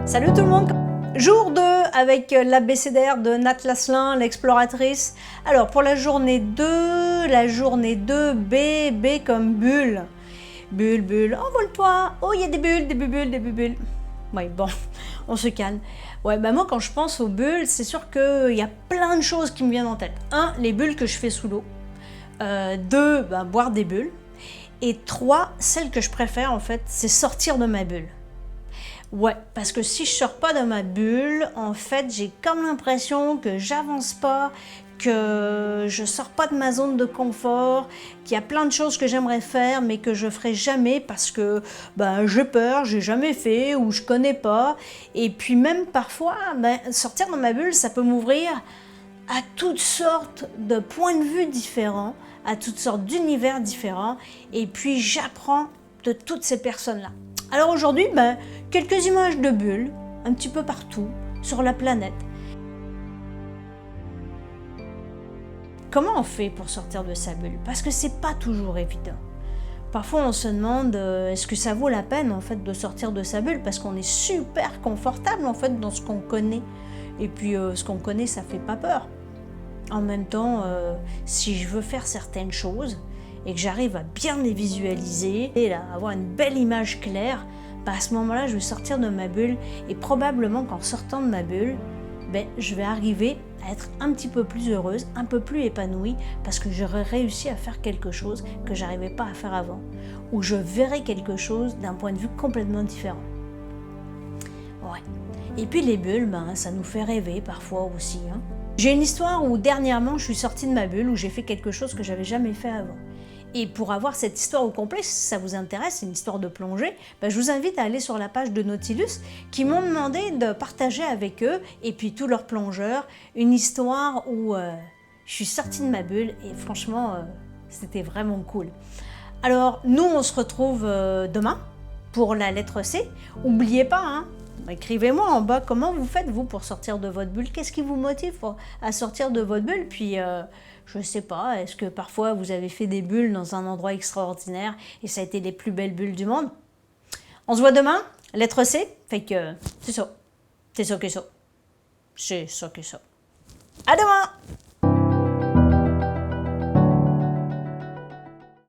Salut tout le monde! Jour 2 avec l'abécédaire de Nat Lasselin, l'exploratrice. Alors pour la journée 2, B, B comme bulle. Bulle, bulle, envole-toi! Oh, il y a des bulles, des bulles, des bulles. Oui, bon, on se calme. Ouais, bah moi quand je pense aux bulles, c'est sûr qu'il y a plein de choses qui me viennent en tête. 1, les bulles que je fais sous l'eau. 2, bah, boire des bulles. Et 3, celle que je préfère en fait, c'est sortir de ma bulle. Ouais, parce que si je sors pas de ma bulle, en fait, j'ai comme l'impression que j'avance pas, que je sors pas de ma zone de confort, qu'il y a plein de choses que j'aimerais faire, mais que je ferai jamais parce que ben, j'ai peur, j'ai jamais fait ou je connais pas. Et puis même parfois, ben, sortir de ma bulle, ça peut m'ouvrir à toutes sortes de points de vue différents, à toutes sortes d'univers différents. Et puis j'apprends de toutes ces personnes-là. Alors aujourd'hui, ben, quelques images de bulles, un petit peu partout, sur la planète. Comment on fait pour sortir de sa bulle? Parce que c'est pas toujours évident. Parfois on se demande, est-ce que ça vaut la peine en fait de sortir de sa bulle? Parce qu'on est super confortable en fait dans ce qu'on connaît. Et puis ce qu'on connaît, ça fait pas peur. En même temps, si je veux faire certaines choses, et que j'arrive à bien les visualiser et à avoir une belle image claire, bah à ce moment-là, je vais sortir de ma bulle et probablement qu'en sortant de ma bulle, ben, je vais arriver à être un petit peu plus heureuse, un peu plus épanouie parce que j'aurai réussi à faire quelque chose que j'arrivais pas à faire avant ou je verrai quelque chose d'un point de vue complètement différent. Ouais. Et puis les bulles, ben, ça nous fait rêver parfois aussi. Hein. J'ai une histoire où dernièrement, je suis sortie de ma bulle, où j'ai fait quelque chose que j'avais jamais fait avant. Et pour avoir cette histoire au complet, si ça vous intéresse, c'est une histoire de plongée, ben je vous invite à aller sur la page de Nautilus qui m'ont demandé de partager avec eux et puis tous leurs plongeurs une histoire où je suis sortie de ma bulle et franchement, c'était vraiment cool. Alors nous, on se retrouve demain pour la lettre C. N'oubliez pas, hein, écrivez-moi en bas comment vous faites vous pour sortir de votre bulle. Qu'est-ce qui vous motive à sortir de votre bulle? Puis je sais pas, est-ce que parfois vous avez fait des bulles dans un endroit extraordinaire et ça a été les plus belles bulles du monde? On se voit demain, lettre C, fait que c'est ça. C'est ça que ça. C'est ça que ça. À demain!